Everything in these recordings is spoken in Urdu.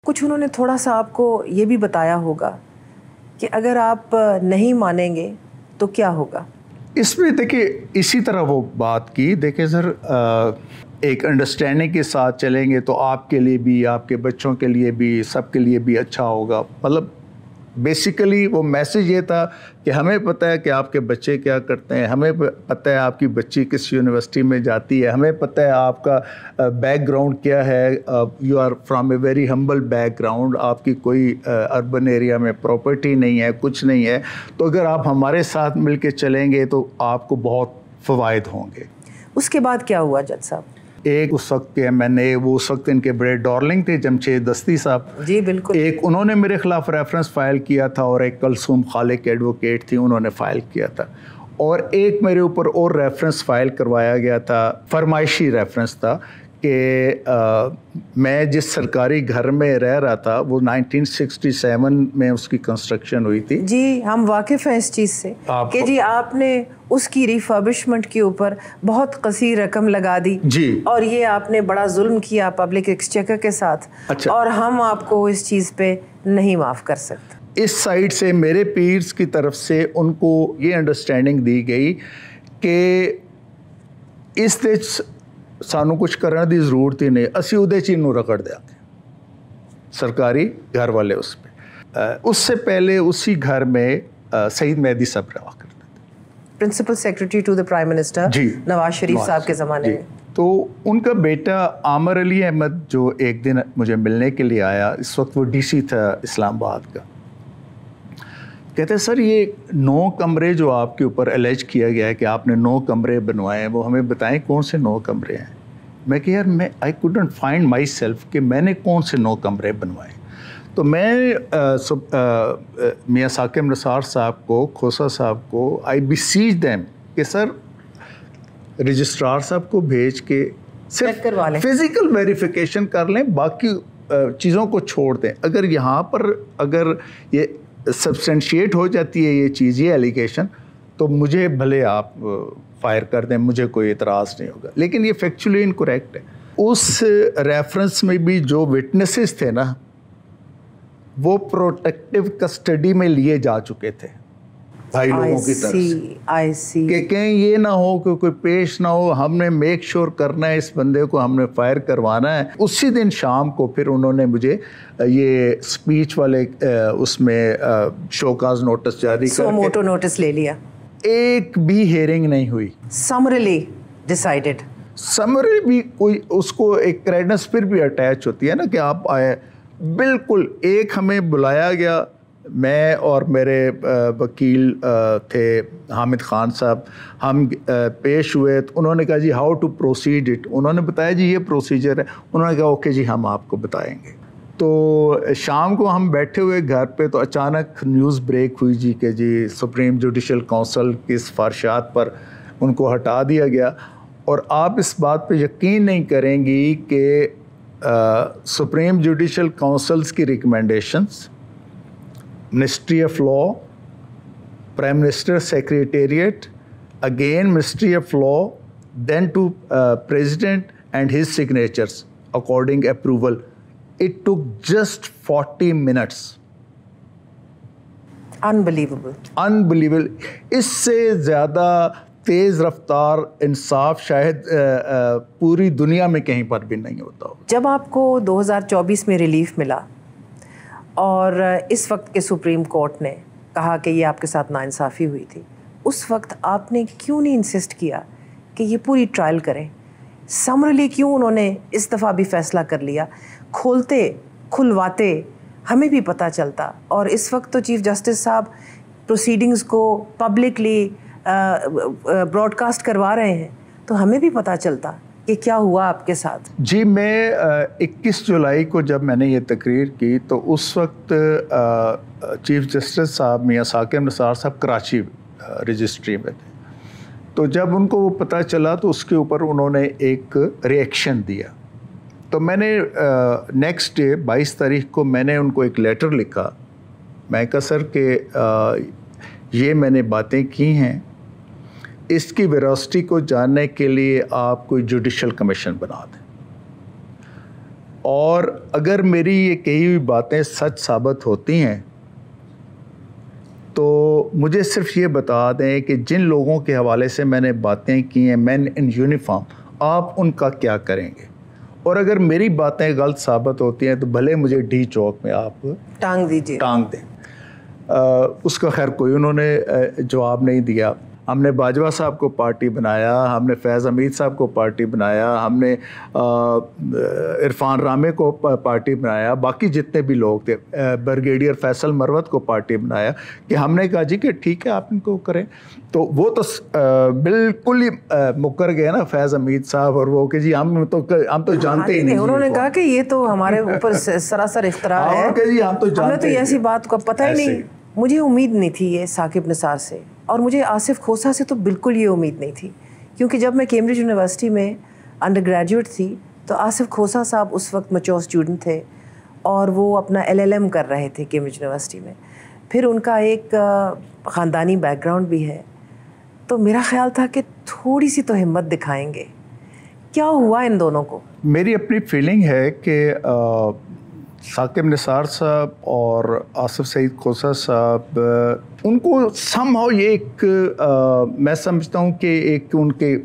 کچھ انہوں نے تھوڑا سا آپ کو یہ بھی بتایا ہوگا کہ اگر آپ نہیں مانیں گے تو کیا ہوگا؟ اس میں دیکھیں اسی طرح وہ بات کی، دیکھیں سر ایک انڈرسٹینڈنگ کے ساتھ چلیں گے تو آپ کے لیے بھی، آپ کے بچوں کے لیے بھی، سب کے لیے بھی اچھا ہوگا. مطلب بیسیکلی وہ میسیج یہ تھا کہ ہمیں پتہ ہے کہ آپ کے بچے کیا کرتے ہیں، ہمیں پتہ ہے آپ کی بچی کس یونیورسٹی میں جاتی ہے، ہمیں پتہ ہے آپ کا بیک گراؤنڈ کیا ہے، you are from a very humble background, آپ کی کوئی اربن ایریا میں پراپرٹی نہیں ہے، کچھ نہیں ہے، تو اگر آپ ہمارے ساتھ مل کے چلیں گے تو آپ کو بہت فوائد ہوں گے. اس کے بعد کیا ہوا جج صاحب؟ ایک اس وقت کے MNA، وہ اس وقت ان کے بڑے ڈارلنگ تھے جمشید دستی صاحب. جی بالکل. ایک انہوں نے میرے خلاف ریفرنس فائل کیا تھا، اور ایک کلثوم خالق ایڈوکیٹ تھی، انہوں نے فائل کیا تھا. اور ایک میرے اوپر اور ریفرنس فائل کروایا گیا تھا، فرمائشی ریفرنس تھا کہ میں جس سرکاری گھر میں رہ رہا تھا وہ 1967 میں اس کی کنسٹرکشن ہوئی تھی. جی ہم واقف ہیں اس چیز سے کہ جی آپ نے اس کی ریفربشمنٹ کے اوپر بہت کثیر رقم لگا دی جی، اور یہ آپ نے بڑا ظلم کیا پبلک ایکسچیکر کے ساتھ. اچھا. اور ہم آپ کو اس چیز پہ نہیں معاف کر سکتے. اس سائڈ سے میرے پیرز کی طرف سے ان کو یہ انڈرسٹینڈنگ دی گئی کہ اس تے سانو کچھ کرنے دی ضرورت ہی نہیں، اسی ادے چ انہوں رگڑ دیا گے سرکاری گھر والے. اس پہ اس سے پہلے اسی گھر میں سعید مہدی صاحب رہا کرتے تھے، principal secretary to the prime minister Nawaz Sharif صاحب کے زمانے میں. تو ان کا بیٹا عامر علی احمد جو ایک دن مجھے ملنے کے لیے آیا، اس وقت وہ DC تھا اسلام آباد کا، کہتے ہیں سر یہ 9 کمرے جو آپ کے اوپر الیج کیا گیا ہے کہ آپ نے 9 کمرے بنوائے ہیں، وہ ہمیں بتائیں کون سے 9 کمرے ہیں. میں کہ یار I couldn't find myself کہ میں نے کون سے 9 کمرے بنوائے. تو میں میاں ثاقب نثار صاحب کو، کھوسا صاحب کو I beseech them کہ سر رجسٹرار صاحب کو بھیج کے صرف فزیکل ویریفیکیشن کر لیں، باقی چیزوں کو چھوڑ دیں. اگر یہاں پر اگر یہ سبسٹینشیٹ ہو جاتی ہے یہ چیز، یہ ایلیگیشن، تو مجھے بھلے آپ فائر کر دیں، مجھے کوئی اعتراض نہیں ہوگا. لیکن یہ فیکچولی انکریکٹ ہے. اس ریفرنس میں بھی جو وٹنسز تھے نا، وہ پروٹیکٹیو کسٹڈی میں لیے جا چکے تھے بھائی لوگوں کی طرف سے کہ کہیں یہ نہ ہو کہ کوئی پیش نہ ہو، ہم نے میک شور کرنا ہے اس بندے کو، ہم نے فائر کروانا ہے. اسی دن شام کو پھر انہوں نے مجھے یہ سپیچ والے اس میں شوکاز نوٹس جاری کر کے موٹو نوٹس لے لیا. ایک بھی ہیئرنگ نہیں ہوئی. سمرلی ڈیسائیڈڈ، سمری بھی کوئی اس کو ایک کریڈنس پھر بھی اٹیچ ہوتی ہے نا کہ آپ آئے. بالکل ایک ہمیں بلایا گیا، میں اور میرے وکیل تھے حامد خان صاحب، ہم پیش ہوئے تو انہوں نے کہا جی ہاؤ ٹو پروسیڈ اٹ. انہوں نے بتایا جی یہ پروسیجر ہے. انہوں نے کہا اوکے جی ہم آپ کو بتائیں گے. تو شام کو ہم بیٹھے ہوئے گھر پہ تو اچانک نیوز بریک ہوئی جی کہ جی سپریم جوڈیشل کونسل کی سفارشات پر ان کو ہٹا دیا گیا. اور آپ اس بات پہ یقین نہیں کریں گی کہ سپریم جوڈیشل کونسلز کی recommendations ministry of law, prime minister secretariat, again ministry of law, then to president and his signatures according approval. It took just 40 minutes. Unbelievable. اس سے زیادہ تیز رفتار انصاف شاید پوری دنیا میں کہیں پر بھی نہیں ہوتا. جب آپ کو 2024 میں ریلیف ملا اور اس وقت کے سپریم کورٹ نے کہا کہ یہ آپ کے ساتھ ناانصافی ہوئی تھی، اس وقت آپ نے کیوں نہیں انسسٹ کیا کہ یہ پوری ٹرائل کریں؟ سمرلی کیوں انہوں نے اس دفعہ بھی فیصلہ کر لیا؟ کھولتے کھلواتے ہمیں بھی پتہ چلتا. اور اس وقت تو چیف جسٹس صاحب پروسیڈنگز کو پبلکلی براڈ کاسٹ کروا رہے ہیں، تو ہمیں بھی پتہ چلتا کہ کیا ہوا آپ کے ساتھ. جی میں 21 جولائی کو جب میں نے یہ تقریر کی تو اس وقت چیف جسٹس صاحب میاں ثاقب نثار صاحب کراچی رجسٹری میں تھے. تو جب ان کو وہ پتہ چلا تو اس کے اوپر انہوں نے ایک ریئیکشن دیا. تو میں نے نیکسٹ ڈے 22 تاریخ کو میں نے ان کو ایک لیٹر لکھا. میں کہا سر کہ یہ میں نے باتیں کی ہیں، اس کی ویراسٹی کو جاننے کے لیے آپ کوئی جوڈیشل کمیشن بنا دیں. اور اگر میری یہ کہی ہوئی باتیں سچ ثابت ہوتی ہیں تو مجھے صرف یہ بتا دیں کہ جن لوگوں کے حوالے سے میں نے باتیں کی ہیں مین ان یونیفارم, آپ ان کا کیا کریں گے؟ اور اگر میری باتیں غلط ثابت ہوتی ہیں تو بھلے مجھے ڈی چوک میں آپ ٹانگ دیجیے, ٹانگ دیں. اس کا خیر کوئی انہوں نے جواب نہیں دیا. ہم نے باجوہ صاحب کو پارٹی بنایا, ہم نے فیض حمید صاحب کو پارٹی بنایا, ہم نے عرفان رامے کو پارٹی بنایا, باقی جتنے بھی لوگ تھے, بریگیڈیئر فیصل مروت کو پارٹی بنایا, کہ ہم نے کہا جی کہ ٹھیک ہے آپ ان کو کریں. تو وہ تو بالکل ہی مکر گئے نا فیض حمید صاحب, اور وہ کہ جی ہم تو جانتے ہی نہیں. انہوں نے کہا کہ یہ تو ہمارے اوپر سراسر اختراع ہے, ہمیں تو ایسی بات کا پتہ ہی نہیں. مجھے امید نہیں تھی یہ ثاقب نثار سے, اور مجھے آصف کھوسہ سے تو بالکل یہ امید نہیں تھی, کیونکہ جب میں کیمبرج یونیورسٹی میں انڈر گریجویٹ تھی تو آصف کھوسہ صاحب اس وقت میچور اسٹوڈنٹ تھے, اور وہ اپنا LLM کر رہے تھے کیمبرج یونیورسٹی میں. پھر ان کا ایک خاندانی بیک گراؤنڈ بھی ہے, تو میرا خیال تھا کہ تھوڑی سی تو ہمت دکھائیں گے. کیا ہوا ان دونوں کو؟ میری اپنی فیلنگ ہے کہ ثاقب نثار صاحب اور آصف سعید کھوسہ صاحب, ان کو سم ہاؤ یہ ایک میں سمجھتا ہوں کہ ایک ان کے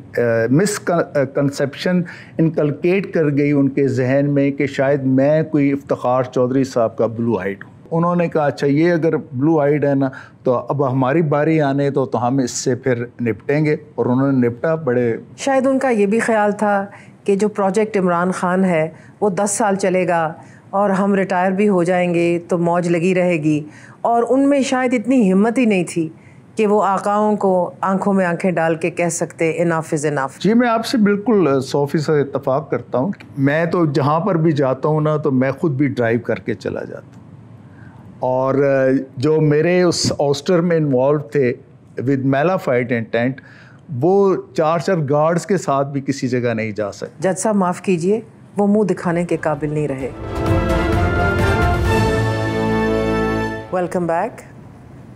مس کنسیپشن انکلکیٹ کر گئی ان کے ذہن میں کہ شاید میں کوئی افتخار چودھری صاحب کا بلو آئیڈ ہوں. انہوں نے کہا اچھا یہ اگر بلو آئیڈ ہے نا تو اب ہماری باری آنے تو ہم اس سے پھر نپٹیں گے, اور انہوں نے نپٹا. بڑے شاید ان کا یہ بھی خیال تھا کہ جو پروجیکٹ عمران خان ہے وہ 10 سال چلے گا اور ہم ریٹائر بھی ہو جائیں گے تو موج لگی رہے گی, اور ان میں شاید اتنی ہمت ہی نہیں تھی کہ وہ آقاؤں کو آنکھوں میں آنکھیں ڈال کے کہہ سکتے اناف از اناف. جی میں آپ سے بالکل 100% اتفاق کرتا ہوں. میں تو جہاں پر بھی جاتا ہوں نا تو میں خود بھی ڈرائیو کر کے چلا جاتا ہوں, اور جو میرے اس اوسٹر میں انوالو تھے ود میلافائڈ انٹینٹ, وہ 4 گارڈز کے ساتھ بھی کسی جگہ نہیں جا سکتے. جج صاحب معاف کیجئے, وہ منہ دکھانے کے قابل نہیں رہے. Welcome back.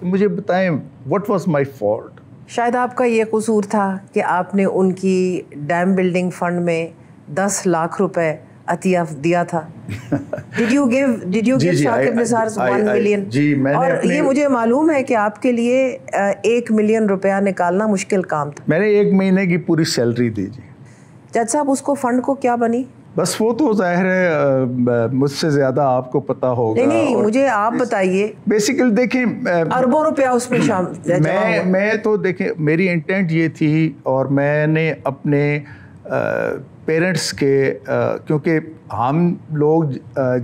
مجھے بتائیں واٹ واز مائی فالٹ؟ شاید آپ کا یہ قصور تھا کہ آپ نے ان کی ڈیم بلڈنگ فنڈ میں 10 لاکھ روپے عطیہ دیا تھا. Did you give Saqib Nisar 1 million؟ جی میں نے, اور یہ مجھے معلوم ہے کہ آپ کے لیے 1 ملین روپیہ نکالنا مشکل کام تھا. میں نے 1 مہینے کی پوری سیلری دی. جی جج صاحب اس کو فنڈ کو کیا بنی؟ بس وہ تو ظاہر ہے مجھ سے زیادہ آپ کو پتہ ہوگا. نہیں مجھے آپ بتائیے. بیسیکلی دیکھیں اربوں روپیہ اس میں شامل. میں تو دیکھیں میری انٹینٹ یہ تھی, اور میں نے اپنے پیرنٹس کے, کیونکہ ہم لوگ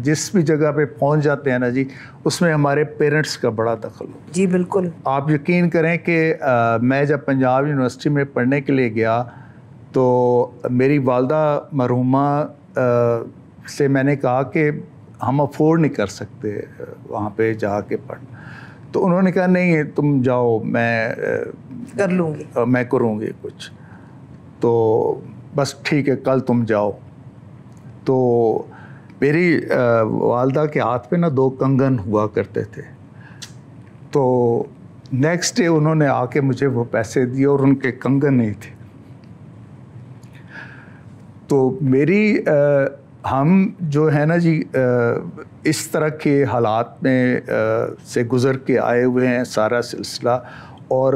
جس بھی جگہ پہ پہنچ جاتے ہیں نا جی, اس میں ہمارے پیرنٹس کا بڑا دخل ہو. جی بالکل. آپ یقین کریں کہ میں جب پنجاب یونیورسٹی میں پڑھنے کے لیے گیا تو میری والدہ مرحومہ سے میں نے کہا کہ ہم افورڈ نہیں کر سکتے وہاں پہ جا کے پڑھنا. تو انہوں نے کہا نہیں تم جاؤ, میں کر لوں گی, میں کروں گی کچھ. تو بس ٹھیک ہے کل تم جاؤ. تو میری والدہ کے ہاتھ پہ نا 2 کنگن ہوا کرتے تھے. تو نیکسٹ ڈے انہوں نے آ کے مجھے وہ پیسے دیے, اور ان کے کنگن نہیں تھے. تو میری ہم جو ہے نا جی اس طرح کے حالات میں سے گزر کے آئے ہوئے ہیں سارا سلسلہ. اور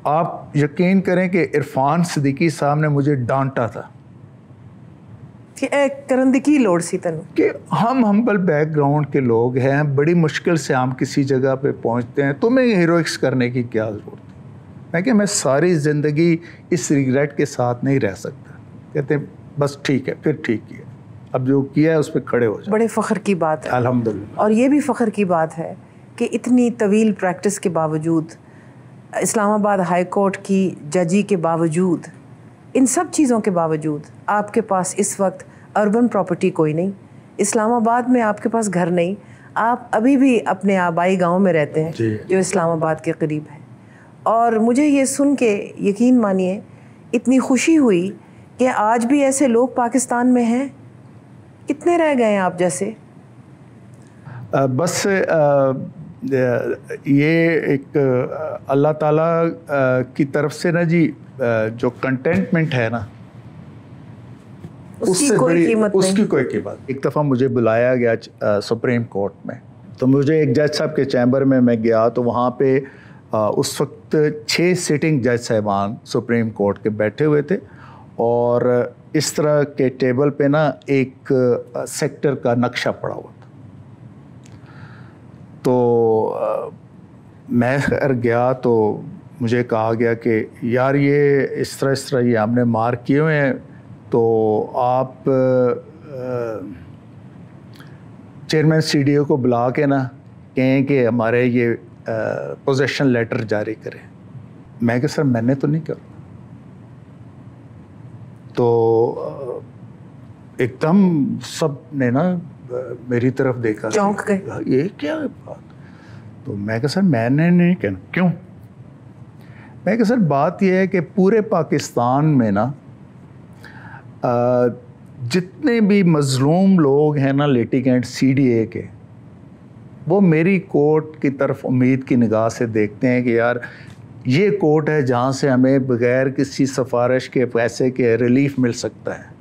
آپ یقین کریں کہ عرفان صدیقی صاحب نے مجھے ڈانٹا تھا کہ ایک کرندگی لوڑ سی تنو, کہ ہم ہمبل بیک گراؤنڈ کے لوگ ہیں, بڑی مشکل سے ہم کسی جگہ پہ پہنچتے ہیں, تمہیں ہیروئکس کرنے کی کیا ضرورت ہے. میں کہ میں ساری زندگی اس ریگریٹ کے ساتھ نہیں رہ سکتا. کہتے ہیں بس ٹھیک ہے, پھر ٹھیک کیا, اب جو کیا ہے اس پہ کھڑے ہو جائیں. بڑے فخر کی بات ہے الحمدللہ. اور یہ بھی فخر کی بات ہے کہ اتنی طویل پریکٹس کے باوجود, اسلام آباد ہائی کورٹ کی ججی کے باوجود, ان سب چیزوں کے باوجود آپ کے پاس اس وقت اربن پراپرٹی کوئی نہیں, اسلام آباد میں آپ کے پاس گھر نہیں, آپ ابھی بھی اپنے آبائی گاؤں میں رہتے ہیں جو اسلام آباد کے قریب ہے. اور مجھے یہ سن کے یقین مانیے اتنی خوشی ہوئی کہ آج بھی ایسے لوگ پاکستان میں ہیں. کتنے رہ گئے ہیں آپ جیسے؟ بس یہ ایک اللہ تعالیٰ کی طرف سے نا جی جو کنٹینٹمنٹ ہے نا, اس سے بڑی اس کی کوئی قیمت. ایک دفعہ مجھے بلایا گیا سپریم کورٹ میں, تو مجھے ایک جج صاحب کے چیمبر میں گیا, تو وہاں پہ اس وقت 6 سٹنگ جج صاحبان سپریم کورٹ کے بیٹھے ہوئے تھے, اور اس طرح کے ٹیبل پہ نا ایک سیکٹر کا نقشہ پڑا ہوا تھا. تو میں گیا تو مجھے کہا گیا کہ یار یہ اس طرح یہ ہم نے مارک کیے ہوئے ہیں, تو آپ چیئرمین CDO کو بلا کے نا کہیں کہ ہمارے یہ پوزیشن لیٹر جاری کریں. میں کہ سر میں نے تو نہیں کرا. تو ایک دم سب نے نا میری طرف دیکھا, چونک گئے, یہ کیا بات. تو میں کہ سر میں نے نہیں کہنا. کیوں؟ میں کہ سر بات یہ ہے کہ پورے پاکستان میں نا جتنے بھی مظلوم لوگ ہیں نا لیٹیگینٹ CDA کے, وہ میری کورٹ کی طرف امید کی نگاہ سے دیکھتے ہیں کہ یار یہ کورٹ ہے جہاں سے ہمیں بغیر کسی سفارش کے پیسے کے ریلیف مل سکتا ہے.